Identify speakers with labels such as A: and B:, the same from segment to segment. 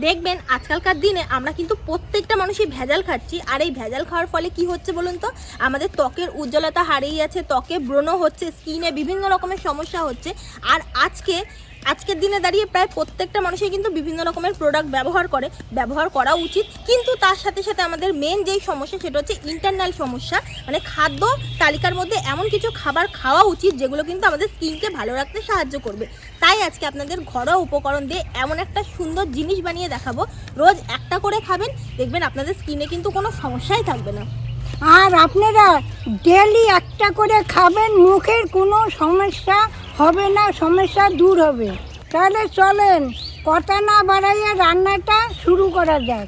A: দেখবেন আজকালকার দিনে আমরা কিন্তু প্রত্যেকটা মানুষই ভেজাল খাচ্ছি, আর এই ভেজাল খাওয়ার ফলে কি হচ্ছে বলুন তো, আমাদের ত্বকের উজ্জ্বলতা হারিয়ে যাচ্ছে, ত্বকে ব্রণ হচ্ছে, স্কিনে বিভিন্ন রকমের সমস্যা হচ্ছে। আর আজকের দিনে দাঁড়িয়ে প্রায় প্রত্যেকটা মানুষই কিন্তু বিভিন্ন রকমের প্রোডাক্ট ব্যবহার করা উচিত, কিন্তু তার সাথে সাথে আমাদের মেন যেই সমস্যা সেটা হচ্ছে ইন্টারনাল সমস্যা, মানে খাদ্য তালিকার মধ্যে এমন কিছু খাবার খাওয়া উচিত যেগুলো কিন্তু আমাদের স্কিনকে ভালো রাখতে সাহায্য করবে। তাই আজকে আপনাদের ঘরোয়া উপকরণ দিয়ে এমন একটা সুন্দর জিনিস বানিয়ে দেখাবো, রোজ একটা করে খাবেন, দেখবেন আপনাদের স্কিনে কিন্তু কোনো সমস্যাই থাকবে না।
B: আর আপনারা ডেলি একটা করে খাবেন, মুখের কোনো সমস্যা হবে না, সমস্যা দূর হবে। তাহলে চলেন কথা না বাড়াইয়া রান্নাটা শুরু করা যাক।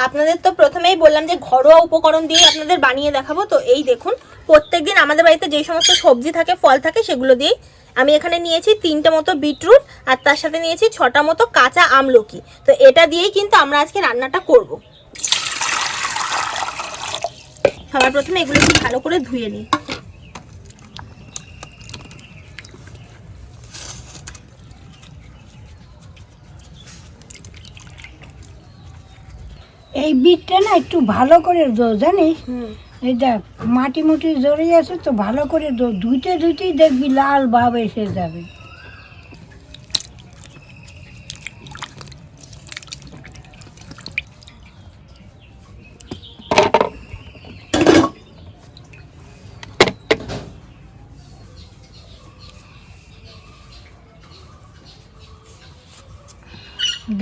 A: আপনাদের তো প্রথমেই বললাম যে ঘরোয়া উপকরণ দিয়ে আপনাদের বানিয়ে দেখাবো। তো এই দেখুন, প্রত্যেকদিন আমাদের বাড়িতে যে সমস্ত সবজি থাকে, ফল থাকে, সেগুলো দিয়েই আমি এখানে নিয়েছি 3টে মতো বিটরুট, আর তার সাথে নিয়েছি 6টা মতো কাঁচা আমলকি। তো এটা দিয়েই কিন্তু আমরা আজকে রান্নাটা করব। সবার প্রথমে এগুলো একটু ভালো করে ধুয়ে নিই।
B: এই বিটটা না একটু ভালো করে দো, জানিস? এই দেখ মাটি মুটি জড়িয়ে আছে, তো ভালো করে দো, ধুইতেই দেখবি লাল ভাব এসে যাবে।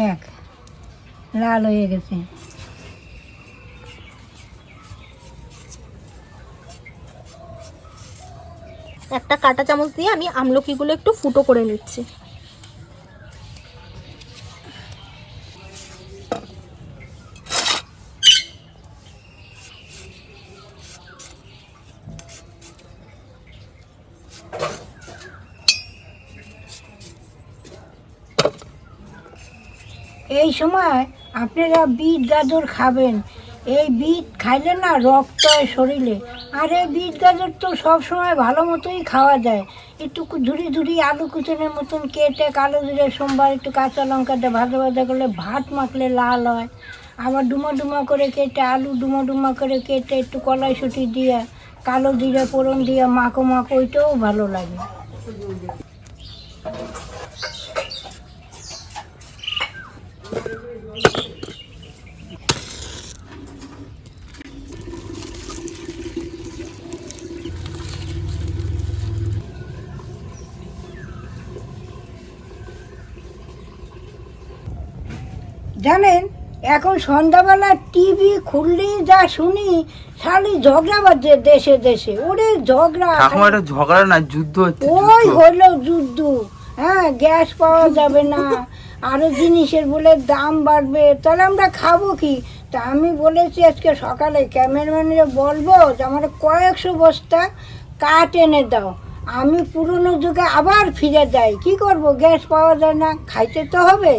B: দেখ লাল হয়ে গেছে।
A: একটা কাঁটা চামচ দিয়ে আমি আমলকিগুলো একটু ফুটো করে নিচ্ছি।
B: এই সময় আপনারা বিট গাজর খাবেন। এই বিট খাইলে না রক্ত হয় শরীরে, আর এই বিট গাজর তো সব সময় ভালো মতোই খাওয়া যায়। একটু ঝুড়ি আলু কুচনের মতন কেটে কালো জিরে সোমবার একটু কাঁচা লঙ্কাতে ভাজা করলে ভাত মাখলে লাল হয়। আবার ডুমা করে কেটে আলু ডুমা করে কেটে একটু কড়াইশুঁটি দিয়ে কালো জিরে ফোড়ন দিয়ে মাখো ওইটাও ভালো লাগে। জানেন, এখন সন্ধ্যাবেলা টিভি খুললেই যা শুনি, খালি ঝগড়া বাজছে দেশে। ওরে ঝগড়া,
C: ঝগড়া না, যুদ্ধ হচ্ছে।
B: ওই হলো যুদ্ধ। হ্যাঁ, গ্যাস পাওয়া যাবে না, আরো জিনিসের বলে দাম বাড়বে, তাহলে আমরা খাবো কি? তা আমি বলেছি আজকে সকালে ক্যামেরাম্যানকে বলবো যে আমার কয়েকশো বস্তা কাঠ এনে দাও, আমি পুরনো যুগে আবার ফিরে যাই। কি করব, গ্যাস পাওয়া যায় না, খাইতে তো হবে।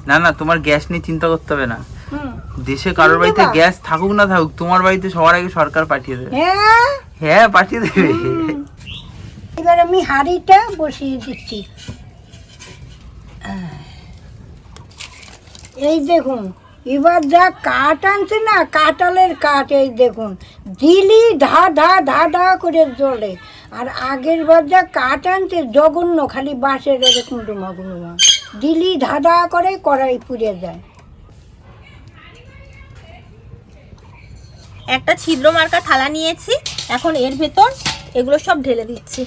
C: না, তোমার গ্যাস নিয়ে চিন্তা করতে হবে না। দেশে কারোর বাড়িতে গ্যাস থাকুক না থাকুক, তোমার বাড়িতে সবার আগে সরকার পাঠিয়ে দেবে। হ্যাঁ, পাঠিয়ে দেবে।
B: এবার আমি হাঁড়িটা বসিয়ে দিচ্ছি। এই দেখুন, এবার যা কাঠ আনছে না, কাঁঠালের কাঠ, এই দেখুন দিলি ধা করে জ্বলে। আর আগের বার যা কাঠ আনছে জঘন্য, খালি বাঁশের এরকম ডুমা দিলি ধা করে কড়াই পুড়ে যায়।
A: একটা ছিদ্র মার্কা থালা নিয়েছি, এখন এর ভেতর এগুলো সব ঢেলে দিচ্ছি।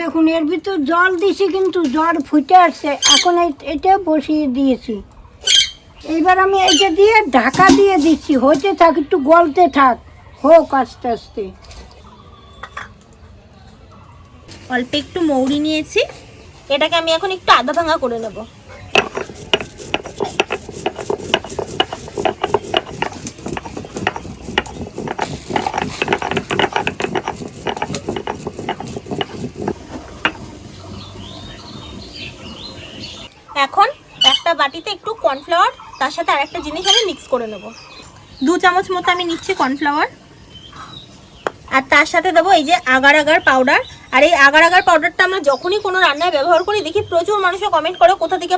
B: দেখুন এর ভিতর জল দিছি, কিন্তু জল ফুটে আসছে। এখন এটা বসিয়ে দিয়েছি। এইবার আমি এটা দিয়ে ঢাকা দিয়ে দিচ্ছি, হতে থাক, একটু গলতে থাক, হোক আস্তে আস্তে।
A: অল্প একটু মৌরি নিয়েছি, এটাকে আমি এখন একটু আধা ভাঙা করে নেব। এখন একটা বাটিতে একটু কর্নফ্লাওয়ার, তার সাথে আরেকটা জিনিস আমি মিক্স করে নেব। 2 চামচ মতো আমি নিচ্ছি কর্নফ্লাওয়ার, আর আর তার সাথে দেবো এই যে আগার আগার পাউডার। আর এই আগার আগার পাউডারটা আমরা যখনই কোনো রান্নায় ব্যবহার করি দেখি প্রচুর মানুষে কমেন্ট করে কোথা থেকে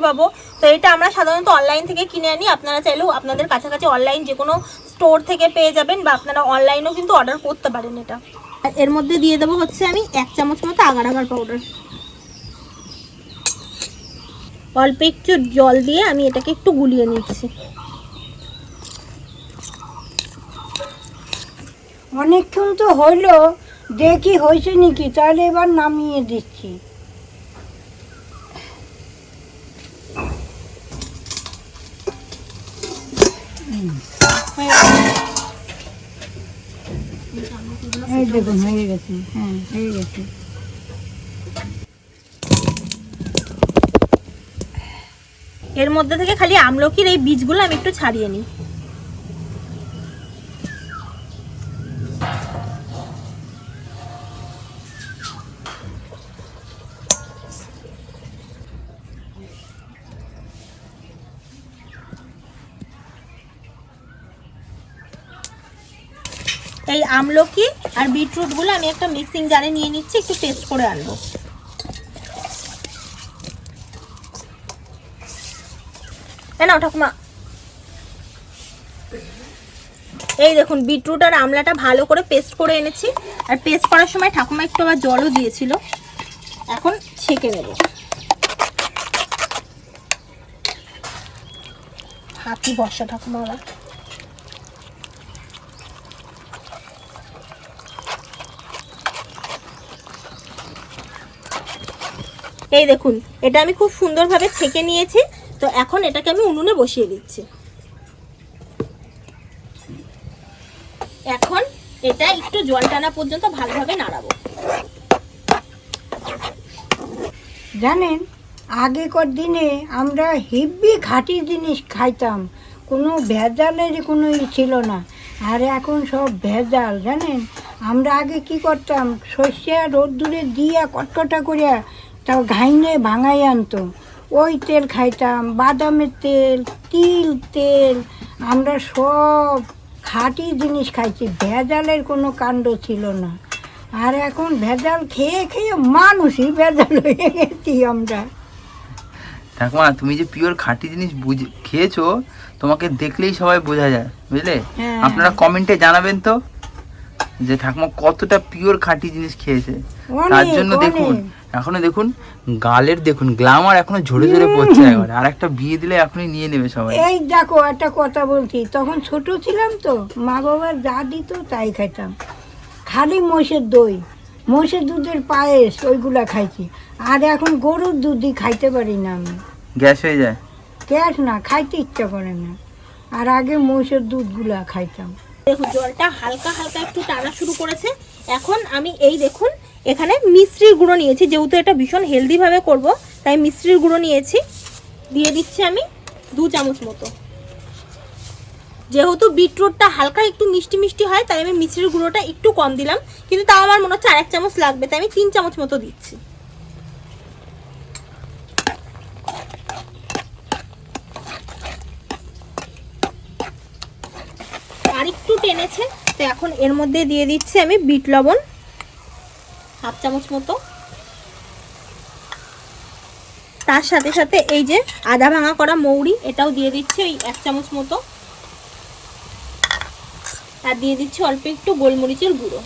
A: পাবো। তো এটা আমরা সাধারণত অনলাইন থেকে কিনে আনি, আপনারা চাইলেও আপনাদের কাছাকাছি অনলাইন যে কোনো স্টোর থেকে পেয়ে যাবেন, বা আপনারা অনলাইনেও কিন্তু অর্ডার করতে পারেন এটা। আর এর মধ্যে দিয়ে দেবো হচ্ছে আমি 1 চামচ মতো আগার আগার পাউডার। অল্প একটু জল দিয়ে আমি এটাকে একটু গুলিয়ে নিচ্ছি।
B: অনেকক্ষণ তো হইলো, দেখি হয়েছে নাকি, তাহলে এবার নামিয়ে দিচ্ছি। এই দেখুন হয়ে গেছে, হ্যাঁ হয়ে গেছে।
A: এর মধ্যে থেকে খালি আমলকির এই বীজগুলো আমি একটু ছাড়িয়ে নিই। এই আমলকি আর বিটরুটগুলো আমি একটা মিক্সিং জারে নিয়ে নিচ্ছি, একটু টেস্ট করে আনবো। না ঠাকুমা, এই দেখুন বিটরুট আর আমলাটা ভালো করে পেস্ট করে এনেছি। আর পেস্ট করার সময় ঠাকুমা একটু আবার জলও দিয়েছিল। এখন ছেঁকে নেব। হাতি বর্ষা ঠাকুমা আবার। এই দেখুন এটা আমি খুব সুন্দরভাবে ছেঁকে নিয়েছি। তো এখন এটাকে আমি উনুনে বসিয়ে দিচ্ছি। এখন এটা একটু জল টানা পর্যন্ত ভালোভাবে নাড়াবো।
B: জানেন, আগেকার দিনে আমরা হেব্বি খাঁটি জিনিস খাইতাম, কোনো ভেজালের কোনো ছিল না। আর এখন সব ভেজাল। জানেন, আমরা আগে কি করতাম, সর্ষে রোদ্দুরে দিয়া কটকটা করিয়া তাও ঘাইনে ভাঙাই আনতো, ওই তেল খাইতাম, বাদামের তেল, তিল তেল। আমরা সব খাঁটি জিনিস খাইছি, ভেজালের কোনো কাণ্ড ছিল না। আর এখন ভেজাল খেয়ে খেয়ে মানুষই ভেজাল হয়ে গেছি আমরা।
C: ঠাকুমা তুমি যে পিওর খাঁটি জিনিস খেয়েছো, তোমাকে দেখলেই সবাই বোঝা যায়, বুঝলে? আপনারা কমেন্টে জানাবেন তো যে ঠাকুমা কতটা পিওর খাঁটি জিনিস খেয়েছে। তার জন্য দেখুন এখনো দেখুন গালের দেখুন গ্লামার এখনো ঝরে ঝরে পড়ছে। একবার আর একটা বিয়ে দিলে এখনই নিয়ে নেবে সবাই।
B: এই দেখো একটা কথা বলছি, তখন ছোট ছিলাম তো, মা বাবা যা দিত তাই খাইতাম। খালি মোষের দই, মোষের দুধের পায়েস, ওইগুলা খাইছি। আর এখন গরুর দুধই খাইতে পারি না আমি,
C: গ্যাস হয়ে যায়।
B: গ্যাস না, খাইতে ইচ্ছা করে না। আর আগে মোষের দুধগুলা খাইতাম।
A: দেখুন জলটা হালকা হালকা একটু টানা শুরু করেছে। এখন আমি এই দেখুন এখানে মিশ্রির গুঁড়ো নিয়েছি, যেহেতু এটা ভীষণ হেলদি ভাবে করব তাই মিশ্রির গুঁড়ো নিয়েছি। দিয়ে দিচ্ছি আমি 2 চামচ মতো। যেহেতু বিটরুটটা হালকা একটু মিষ্টি মিষ্টি হয় তাই আমি মিশ্রির গুঁড়োটা একটু কম দিলাম, কিন্তু তাও আমার মনে হচ্ছে 1 চামচ লাগবে, তাই আমি 3 চামচ মতো দিচ্ছি। আর একটু টেনেছে, তো এখন এর মধ্যে দিয়ে দিচ্ছি আমি বিট লবণ 1/2 চামচ মতো। তার সাথে সাথে এই যে আদা ভাঙা করা মৌরি, এটাও দিয়ে দিচ্ছি ওই 1 চামচ মতো। আর দিয়ে দিচ্ছি অল্প একটু গোলমরিচের গুঁড়ো।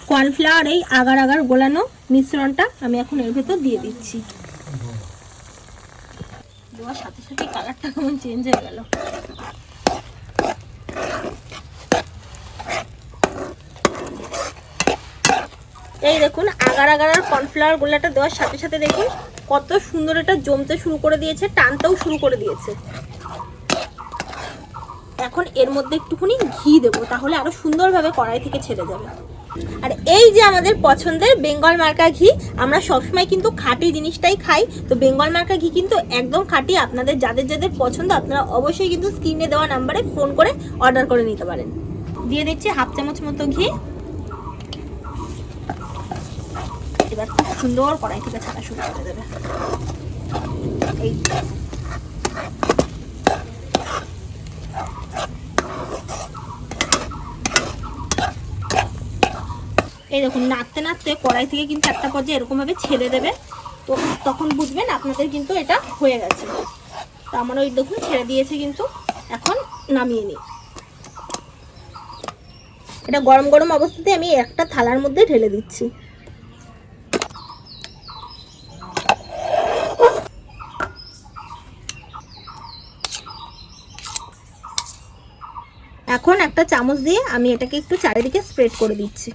A: কর্নফ্লাওয়ার এই আগার আগার গোলানো মিশ্রণটা আমি এখন এর ভেতর দিয়ে দিচ্ছি। দেওয়ার সাথে সাথে কালারটা কেমন চেঞ্জ হয়ে গেল। এই দেখুন আগার আগার আর কর্নফ্লাওয়ার গোলাটা দেওয়ার সাথে সাথে দেখুন কত সুন্দর এটা জমতে শুরু করে দিয়েছে, টানতেও শুরু করে দিয়েছে। এখন এর মধ্যে একটুখানি ঘি দেবো, তাহলে আরো সুন্দরভাবে কড়াই থেকে ছেড়ে যাবে। আর এই যে আমাদের পছন্দের বেঙ্গল মার্কা ঘি, আমরা সবসময় কিন্তু খাঁটি জিনিসটাই খাই। তো বেঙ্গল মার্কা ঘি কিন্তু একদম খাঁটি। আপনাদের যাদের যাদের পছন্দ আপনারা অবশ্যই কিন্তু স্ক্রিনে দেওয়া নাম্বারে ফোন করে অর্ডার করে নিতে পারেন। দিয়ে দিচ্ছি 1/2 চামচ মতো ঘি। এবার খুব সুন্দর কড়াই থেকে ছাড়া শুরু করে দেবে। এই এই দেখুন নাড়তে নাড়তে কড়াই থেকে কিন্তু একটা পর্যায়ে এরকম ভাবে ছেড়ে দেবে, তো তখন বুঝবেন আপনাদের কিন্তু এটা হয়ে গেছে। তো আমার ওই দেখুন ছেড়ে দিয়েছে, কিন্তু এখন নামিয়ে নিই। এটা গরম গরম অবস্থাতে আমি একটা থালার মধ্যে ঢেলে দিচ্ছি। এখন একটা চামচ দিয়ে আমি এটাকে একটু চারিদিকে স্প্রেড করে দিচ্ছি।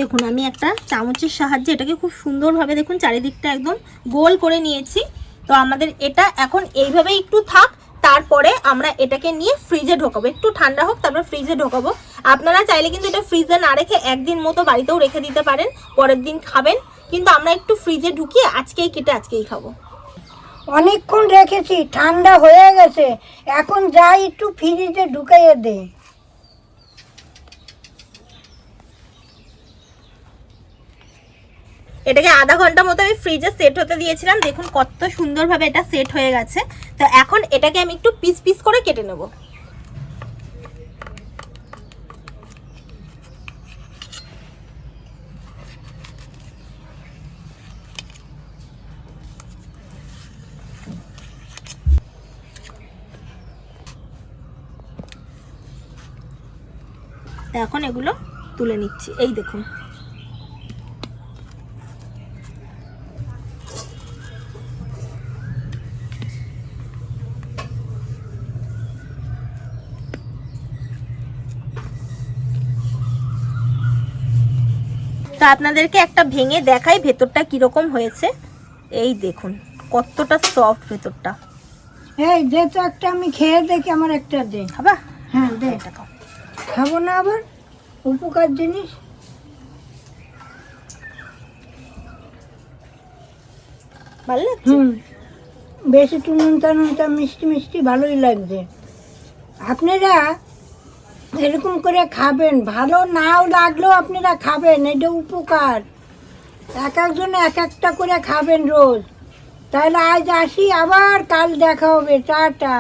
A: দেখুন আমি একটা চামচের সাহায্যে এটাকে খুব সুন্দরভাবে দেখুন চারিদিকটা একদম গোল করে নিয়েছি। তো আমাদের এটা এখন এইভাবেই একটু থাক, তারপরে আমরা এটাকে নিয়ে ফ্রিজে ঢোকাবো। একটু ঠান্ডা হোক, তারপরে ফ্রিজে ঢোকাবো। আপনারা চাইলে কিন্তু এটা ফ্রিজে না রেখে একদিন মতো বাড়িতেও রেখে দিতে পারেন, পরের দিন খাবেন, কিন্তু আমরা একটু ফ্রিজে ঢুকিয়ে আজকেই কেটে আজকেই খাবো।
B: অনেকক্ষণ রেখেছি, ঠান্ডা হয়ে গেছে, এখন যাই একটু ফ্রিজে ঢুকাইয়ে দে।
A: এটাকে আধা ঘন্টা মতো আমি ফ্রিজে সেট হতে দিয়েছিলাম। দেখুন কত সুন্দরভাবে এটা সেট হয়ে গেছে। তো এখন এটাকে আমি একটু পিস পিস করে কেটে নেব। এখন এগুলো তুলে নিচ্ছি। এই দেখুন তো আপনাদেরকে একটা ভেঙে দেখাই ভেতরটা কিরকম হয়েছে। এই দেখুন কতটা সফট ভেতরটা।
B: এই দে তো একটা, আমি খেয়ে দেখি, আমার একটা দে।
A: খাবা?
B: হ্যাঁ দে।
A: এটা খাও।
B: খাবো না আবার, উপকার জিনিস।
A: ভালো লাগছে?
B: বেশি একটু নুনতা নুনতা মিষ্টি মিষ্টি ভালোই লাগছে। আপনারা এরকম করে খাবেন, ভালো নাও লাগলেও আপনারা খাবেন, এটা উপকার। এক একজন এক একটা করে খাবেন রোজ। তাহলে আজ আসি, আবার কাল দেখা হবে। টাটা।